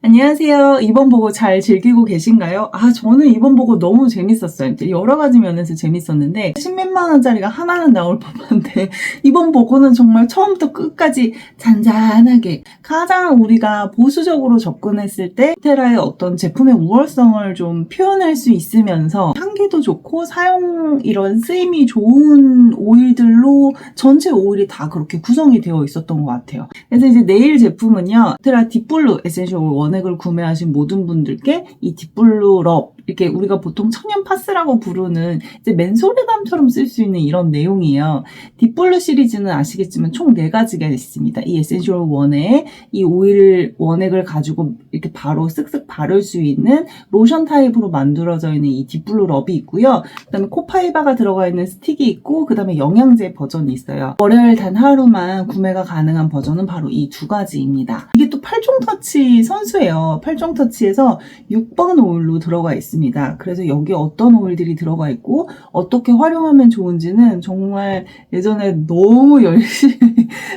안녕하세요. 이번 보고 잘 즐기고 계신가요? 저는 이번 보고 너무 재밌었어요. 이제 여러 가지 면에서 재밌었는데, 십몇만 원짜리가 하나는 나올 법한데, 이번 보고는 정말 처음부터 끝까지 잔잔하게, 가장 우리가 보수적으로 접근했을 때, 테라의 어떤 제품의 우월성을 좀 표현할 수 있으면서, 향기도 좋고, 이런 쓰임이 좋은 오일들로 전체 오일이 다 그렇게 구성이 되어 있었던 것 같아요. 그래서 이제 내일 제품은요, 테라 딥블루 에센셜 오일 원액을 구매하신 모든 분들께 이 딥블루 럽, 이렇게 우리가 보통 천연 파스라고 부르는 이제 맨솔에담처럼 쓸 수 있는 이런 내용이에요. 딥블루 시리즈는 아시겠지만 총 4가지가 있습니다. 이 에센셜 원액, 이 오일 원액을 가지고 이렇게 바로 쓱쓱 바를 수 있는 로션 타입으로 만들어져 있는 이 딥블루 럽이 있고요. 그 다음에 코파이바가 들어가 있는 스틱이 있고, 그 다음에 영양제 버전이 있어요. 월요일 단 하루만 구매가 가능한 버전은 바로 이 2가지입니다. 이게 또 8종 터치 선수예요. 8종 터치에서 6번 오일로 들어가 있습니다. 그래서 여기에 어떤 오일들이 들어가 있고 어떻게 활용하면 좋은지는 정말 예전에 너무 열심히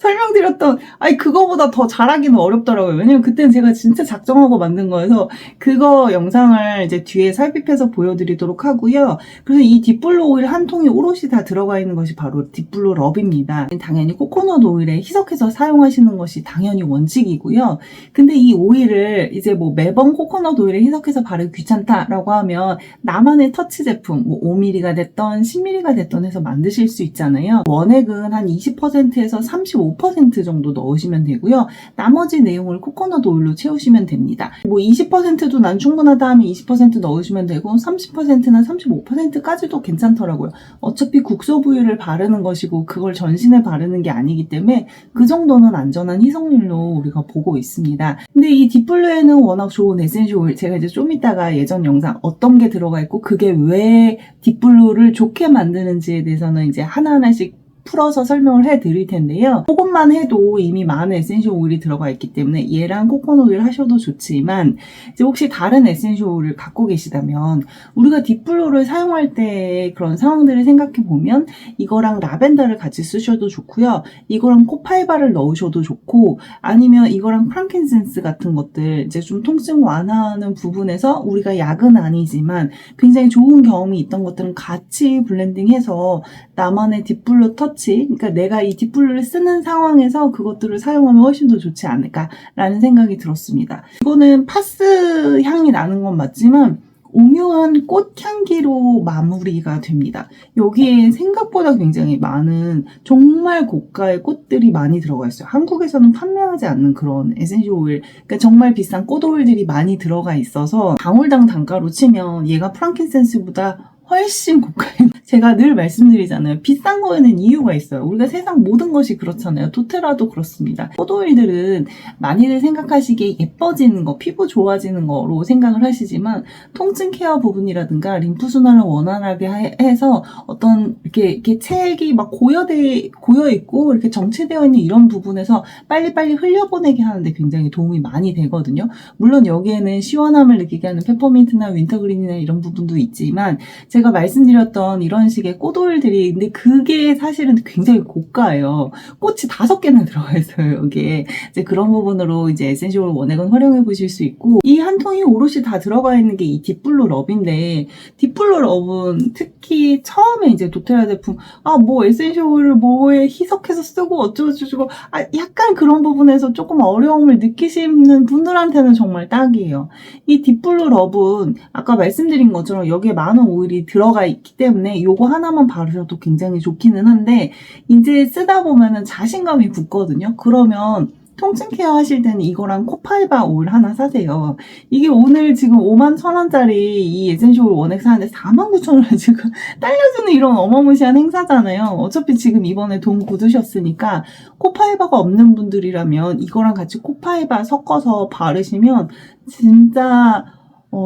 설명드렸던, 그거보다 더 잘하기는 어렵더라고요. 왜냐면 그때는 제가 진짜 작정하고 만든 거여서 그거 영상을 이제 뒤에 삽입해서 보여드리도록 하고요. 그래서 이 딥블루 오일 한 통이 오롯이 다 들어가 있는 것이 바로 딥블루 럽입니다. 당연히 코코넛 오일에 희석해서 사용하시는 것이 당연히 원칙이고요. 근데 이 오일을 이제 뭐 매번 코코넛 오일에 희석해서 바르기 귀찮다라고 하면 나만의 터치 제품, 뭐 5mm가 됐던 10mm가 됐던 해서 만드실 수 있잖아요. 원액은 한 20%에서 35% 정도 넣으시면 되고요. 나머지 내용을 코코넛 오일로 채우시면 됩니다. 뭐 20%도 난 충분하다 하면 20% 넣으시면 되고 30%나 35%까지도 괜찮더라고요. 어차피 국소 부위를 바르는 것이고 그걸 전신에 바르는 게 아니기 때문에 그 정도는 안전한 희석률로 우리가 보고 있습니다. 근데 이 딥블루에는 워낙 좋은 에센셜 오일, 제가 이제 좀 이따가 예전 영상 어떤 게 들어가 있고 그게 왜 딥블루를 좋게 만드는지에 대해서는 이제 하나하나씩 풀어서 설명을 해드릴 텐데요. 그것만 해도 이미 많은 에센셜 오일이 들어가 있기 때문에 얘랑 코코넛 오일 하셔도 좋지만, 이제 혹시 다른 에센셜 오일을 갖고 계시다면 우리가 딥블루를 사용할 때 그런 상황들을 생각해 보면 이거랑 라벤더를 같이 쓰셔도 좋고요. 이거랑 코파이바를 넣으셔도 좋고, 아니면 이거랑 프랑킨센스 같은 것들, 이제 좀 통증 완화하는 부분에서 우리가 약은 아니지만 굉장히 좋은 경험이 있던 것들은 같이 블렌딩해서 나만의 딥블루 터치, 그러니까 내가 이 딥블루를 쓰는 상황에서 그것들을 사용하면 훨씬 더 좋지 않을까라는 생각이 들었습니다. 이거는 파스 향이 나는 건 맞지만 오묘한 꽃향기로 마무리가 됩니다. 여기에 생각보다 굉장히 많은 정말 고가의 꽃들이 많이 들어가 있어요. 한국에서는 판매하지 않는 그런 에센셜 오일, 그러니까 정말 비싼 꽃 오일들이 많이 들어가 있어서 방울당 단가로 치면 얘가 프랑킨센스보다 훨씬 고가인, 제가 늘 말씀드리잖아요. 비싼 거에는 이유가 있어요. 우리가 세상 모든 것이 그렇잖아요. 도테라도 그렇습니다. 꽃오일들은 많이들 생각하시기에 예뻐지는 거, 피부 좋아지는 거로 생각을 하시지만 통증 케어 부분이라든가 림프순환을 원활하게 해서 어떤 이렇게 체액이 막 고여있고 이렇게 정체되어 있는 이런 부분에서 빨리빨리 흘려보내게 하는데 굉장히 도움이 많이 되거든요. 물론 여기에는 시원함을 느끼게 하는 페퍼민트나 윈터그린이나 이런 부분도 있지만, 제가 말씀드렸던 이런 식의 꽃오일들이, 근데 그게 사실은 굉장히 고가예요. 꽃이 5개나 들어가 있어요, 여기에. 이제 그런 부분으로 이제 에센셜 원액은 활용해 보실 수 있고, 이 한 통이 오롯이 다 들어가 있는 게 이 딥블루 럽인데, 딥블루 럽은 특히 처음에 이제 도테라 제품, 뭐 에센셜 오일을 뭐에 희석해서 쓰고 어쩌고저쩌고, 약간 그런 부분에서 조금 어려움을 느끼시는 분들한테는 정말 딱이에요. 이 딥블루 럽은 아까 말씀드린 것처럼 여기에 많은 오일이 들어가 있기 때문에 요거 하나만 바르셔도 굉장히 좋기는 한데, 이제 쓰다 보면은 자신감이 붙거든요. 그러면 통증 케어 하실 때는 이거랑 코파이바 오일 하나 사세요. 이게 오늘 지금 51,000원짜리 이 에센셜 오일 원액 사는데 49,000원을 지금 딸려주는 이런 어마무시한 행사잖아요. 어차피 지금 이번에 돈 굳으셨으니까 코파이바가 없는 분들이라면 이거랑 같이 코파이바 섞어서 바르시면 진짜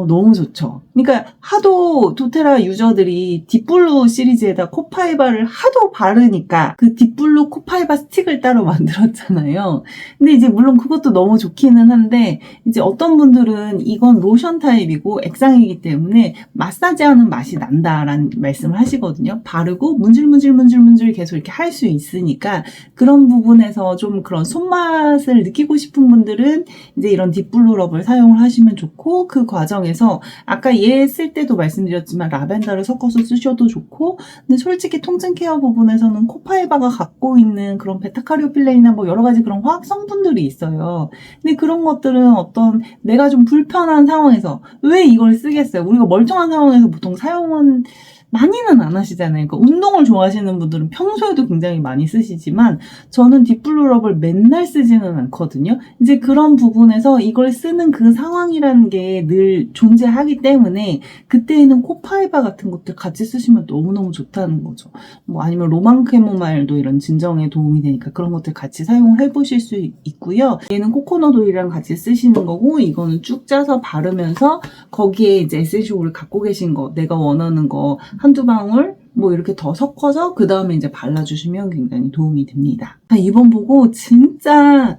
너무 좋죠. 그러니까 하도 도테라 유저들이 딥블루 시리즈에다 코파이바를 하도 바르니까 그 딥블루 코파이바 스틱을 따로 만들었잖아요. 근데 이제 물론 그것도 너무 좋기는 한데 이제 어떤 분들은 이건 로션 타입이고 액상이기 때문에 마사지하는 맛이 난다라는 말씀을 하시거든요. 바르고 문질문질 계속 이렇게 할 수 있으니까 그런 부분에서 좀 그런 손맛을 느끼고 싶은 분들은 이제 이런 딥블루 럽을 사용을 하시면 좋고, 그 과정에서 아까 얘 쓸 때도 말씀드렸지만 라벤더를 섞어서 쓰셔도 좋고, 근데 솔직히 통증 케어 부분에서는 코파이바가 갖고 있는 그런 베타카리오필렌이나 뭐 여러 가지 그런 화학 성분들이 있어요. 근데 그런 것들은 어떤 내가 좀 불편한 상황에서 왜 이걸 쓰겠어요? 우리가 멀쩡한 상황에서 보통 사용은 많이는 안 하시잖아요. 그러니까 운동을 좋아하시는 분들은 평소에도 굉장히 많이 쓰시지만 저는 딥블루럽을 맨날 쓰지는 않거든요. 이제 그런 부분에서 이걸 쓰는 그 상황이라는 게 늘 존재하기 때문에 그때에는 코파이바 같은 것들 같이 쓰시면 너무너무 좋다는 거죠. 뭐 아니면 로망 캐모마일도 이런 진정에 도움이 되니까 그런 것들 같이 사용을 해보실 수 있고요. 얘는 코코넛 오일이랑 같이 쓰시는 거고, 이거는 쭉 짜서 바르면서 거기에 이제 에센셜 오일 갖고 계신 거, 내가 원하는 거 한두 방울 뭐 이렇게 더 섞어서 그 다음에 이제 발라주시면 굉장히 도움이 됩니다. 이번 보고 진짜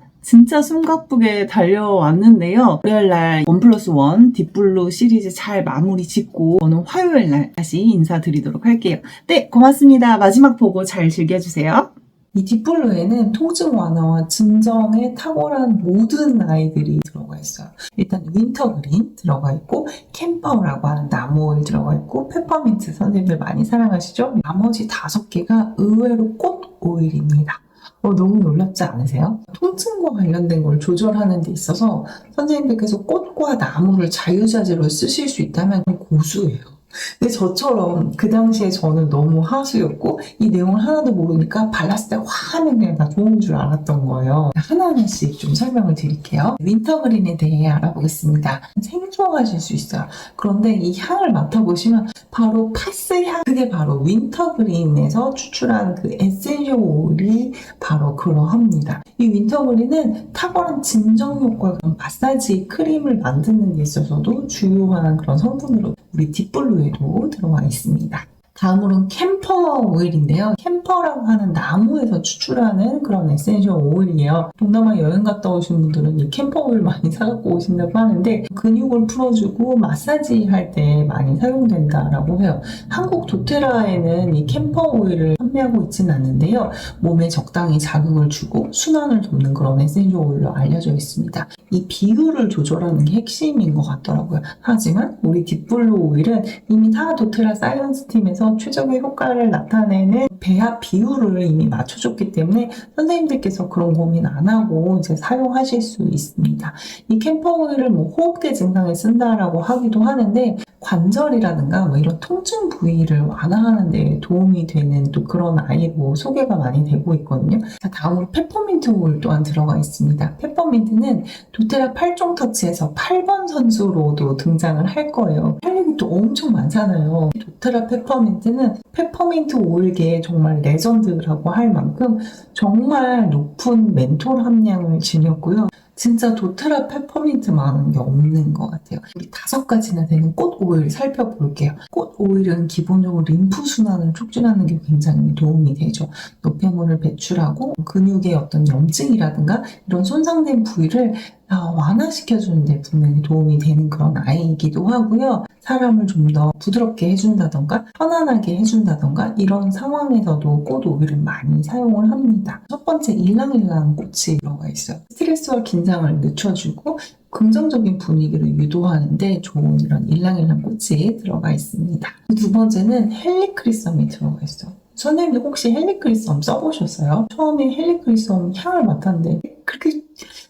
숨가쁘게 달려왔는데요. 월요일날 1+1 딥블루 시리즈 잘 마무리 짓고 저는 화요일날 다시 인사드리도록 할게요. 네, 고맙습니다. 마지막 보고 잘 즐겨주세요. 이 딥블루에는 통증 완화와 진정에 탁월한 모든 아이들이 들어가 있어요. 일단 윈터그린 들어가 있고, 캠파오라고 하는 나무 오일 들어가 있고, 페퍼민트 선생님들 많이 사랑하시죠? 나머지 5개가 의외로 꽃 오일입니다. 너무 놀랍지 않으세요? 통증과 관련된 걸 조절하는 데 있어서 선생님들께서 꽃과 나무를 자유자재로 쓰실 수 있다면 고수예요. 근데 저처럼 그 당시에 저는 너무 하수였고 이 내용을 하나도 모르니까 발랐을 때 화는 그냥 다 좋은 줄 알았던 거예요. 하나하나씩 좀 설명을 드릴게요. 윈터그린에 대해 알아보겠습니다. 생소하실 수 있어요. 그런데 이 향을 맡아보시면 바로 파스 향, 그게 바로 윈터그린에서 추출한 그 에센셜 오일이 바로 그러합니다. 이 윈터그린은 탁월한 진정 효과가 마사지 크림을 만드는 데 있어서도 주요한 그런 성분으로 우리 딥블루에도 들어와 있습니다. 다음으로는 캠퍼 오일인데요. 캠퍼라고 하는 나무에서 추출하는 그런 에센셜 오일이에요. 동남아 여행 갔다 오신 분들은 이 캠퍼 오일 많이 사갖고 오신다고 하는데 근육을 풀어주고 마사지 할 때 많이 사용된다라고 해요. 한국 도테라에는 이 캠퍼 오일을 판매하고 있지는 않는데요. 몸에 적당히 자극을 주고 순환을 돕는 그런 에센셜 오일로 알려져 있습니다. 이 비율을 조절하는 게 핵심인 것 같더라고요. 하지만 우리 딥블루 오일은 이미 다 도테라 사이언스 팀에서 최적의 효과를 나타내는 배합 비율을 이미 맞춰줬기 때문에 선생님들께서 그런 고민 안 하고 이제 사용하실 수 있습니다. 이 캠퍼 오일을 뭐 호흡기 증상에 쓴다라고 하기도 하는데 관절이라든가 뭐 이런 통증 부위를 완화하는 데 도움이 되는 또 그런 아이로 소개가 많이 되고 있거든요. 자, 다음으로 페퍼민트 오일 또한 들어가 있습니다. 페퍼민트는 도테라 8종 터치에서 8번 선수로도 등장을 할 거예요. 할 얘기 또 엄청 많잖아요. 도테라 페퍼민트는 페퍼민트 오일계의 정말 레전드라고 할 만큼 정말 높은 멘톨 함량을 지녔고요. 진짜 도테라 페퍼민트만한 게 없는 것 같아요. 우리 5가지나 되는 꽃 오일 살펴볼게요. 꽃 오일은 기본적으로 림프 순환을 촉진하는 게 굉장히 도움이 되죠. 노폐물을 배출하고 근육의 어떤 염증이라든가 이런 손상된 부위를 완화시켜주는 데 분명히 도움이 되는 그런 아이이기도 하고요. 사람을 좀 더 부드럽게 해준다던가 편안하게 해준다던가 이런 상황에서도 꽃 오일을 많이 사용을 합니다. 첫 번째, 일랑일랑 꽃이 들어가 있어요. 스트레스와 긴장을 늦춰주고 긍정적인 분위기를 유도하는데 좋은 이런 일랑일랑 꽃이 들어가 있습니다. 두 번째는 헬리크리썸이 들어가 있어요. 선생님들 혹시 헬리크리썸 써보셨어요? 처음에 헬리크리썸 향을 맡았는데 그렇게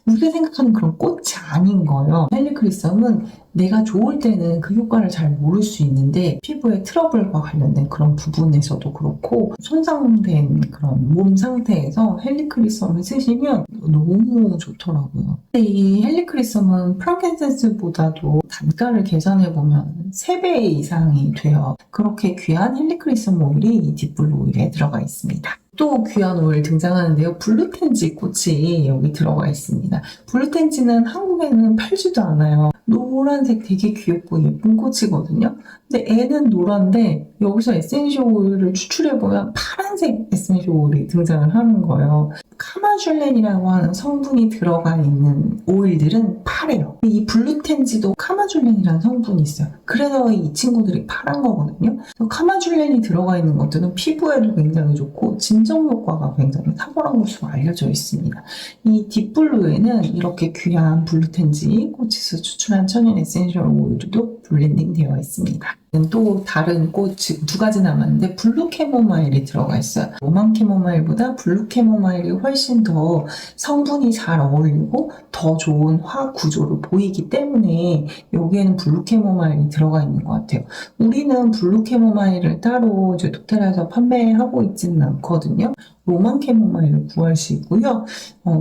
우리가 생각하는 그런 꽃이 아닌 거예요. 헬리크리썸은 내가 좋을 때는 그 효과를 잘 모를 수 있는데 피부의 트러블과 관련된 그런 부분에서도 그렇고 손상된 그런 몸 상태에서 헬리크리썸을 쓰시면 너무 좋더라고요. 근데 이 헬리크리썸은 프랑켄센스보다도 단가를 계산해보면 3배 이상이 돼요. 그렇게 귀한 헬리크리썸 오일이 이 딥블루 오일에 들어가 있습니다. 또 귀한 오일 등장하는데요. 블루텐지 꽃이 여기 들어가 있습니다. 블루텐지는 한국에는 팔지도 않아요. 노란색 되게 귀엽고 예쁜 꽃이거든요. 근데 애는 노란데 여기서 에센셜 오일을 추출해보면 파란색 에센셜 오일이 등장을 하는 거예요. 카마줄렌이라고 하는 성분이 들어가 있는 오일들은 파래요. 이 블루텐지도 카마줄렌이라는 성분이 있어요. 그래서 이 친구들이 파란 거거든요. 카마줄렌이 들어가 있는 것들은 피부에도 굉장히 좋고 진정 효과가 굉장히 탁월한 것으로 알려져 있습니다. 이 딥블루에는 이렇게 귀한 블루텐지 꽃에서 추출한 천연 에센셜 오일도 블렌딩 되어 있습니다. 또 다른 꽃 지금 2가지 남았는데 블루 캐모마일이 들어가 있어요. 로만 캐모마일보다 블루 캐모마일이 훨씬 더 성분이 잘 어울리고 더 좋은 화학 구조를 보이기 때문에 여기에는 블루 캐모마일이 들어가 있는 것 같아요. 우리는 블루 캐모마일을 따로 이제 도테라에서 판매하고 있지는 않거든요. 로만 캐모마일을 구할 수 있고요.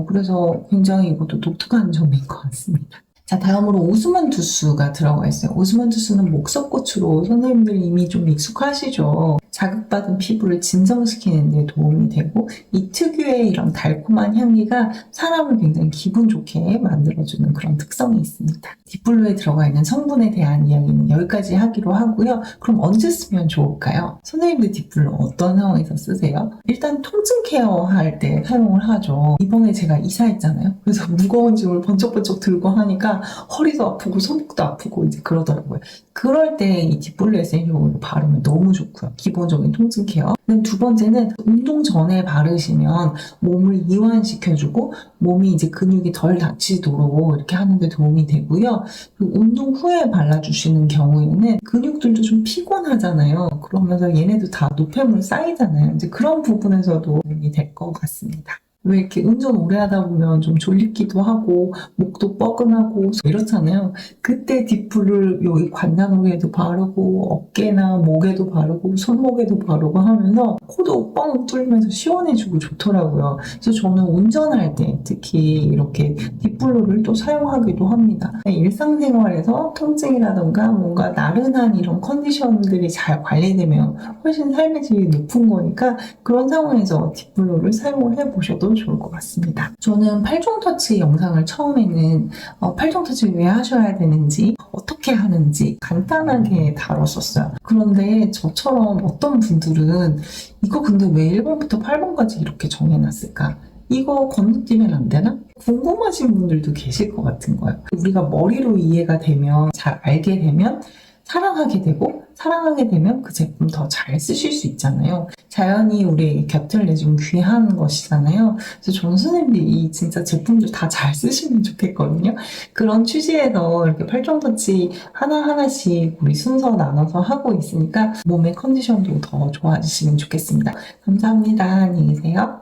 그래서 굉장히 이것도 독특한 점인 것 같습니다. 자, 다음으로 오스만투스가 들어가 있어요. 오스만투스는 목석꽃으로 선생님들 이미 좀 익숙하시죠? 자극받은 피부를 진정시키는 데 도움이 되고 이 특유의 이런 달콤한 향기가 사람을 굉장히 기분 좋게 만들어주는 그런 특성이 있습니다. 딥블루에 들어가 있는 성분에 대한 이야기는 여기까지 하기로 하고요. 그럼 언제 쓰면 좋을까요? 선생님들 딥블루 어떤 상황에서 쓰세요? 일단 통증 케어 할 때 사용을 하죠. 이번에 제가 이사했잖아요. 그래서 무거운 짐을 번쩍번쩍 들고 하니까 허리도 아프고 손목도 아프고 이제 그러더라고요. 그럴 때 이 딥블루 에센셜 오일을 바르면 너무 좋고요. 기본적인 통증 케어. 2번째는 운동 전에 바르시면 몸을 이완시켜주고 몸이 이제 근육이 덜 다치도록 이렇게 하는데 도움이 되고요. 운동 후에 발라주시는 경우에는 근육들도 좀 피곤하잖아요. 그러면서 얘네도 다 노폐물 쌓이잖아요. 이제 그런 부분에서도 도움이 될 것 같습니다. 왜 이렇게 운전 오래 하다 보면 좀 졸립기도 하고 목도 뻐근하고 이렇잖아요. 그때 딥블루를 여기 관자놀이에도 바르고 어깨나 목에도 바르고 손목에도 바르고 하면서 코도 뻥 뚫리면서 시원해지고 좋더라고요. 그래서 저는 운전할 때 특히 이렇게 딥블루를 또 사용하기도 합니다. 일상생활에서 통증이라던가 뭔가 나른한 이런 컨디션들이 잘 관리되면 훨씬 삶의 질이 높은 거니까 그런 상황에서 딥블루를 사용을 해보셔도 좋을 것 같습니다. 저는 8종 터치 영상을 처음에는 8종 터치를 왜 하셔야 되는지 어떻게 하는지 간단하게 다뤘었어요. 그런데 저처럼 어떤 분들은 이거 근데 왜 1번부터 8번까지 이렇게 정해놨을까? 이거 건너뛰면 안 되나? 궁금하신 분들도 계실 것 같은 거예요. 우리가 머리로 이해가 되면 잘 알게 되면 사랑하게 되고 사랑하게 되면 그 제품 더 잘 쓰실 수 있잖아요. 자연이 우리에게 곁을 내준 귀한 것이잖아요. 그래서 저는 선생님들이 이 진짜 제품들 다 잘 쓰시면 좋겠거든요. 그런 취지에서 이렇게 8종 터치 하나하나씩 우리 순서 나눠서 하고 있으니까 몸의 컨디션도 더 좋아지시면 좋겠습니다. 감사합니다. 안녕히 계세요.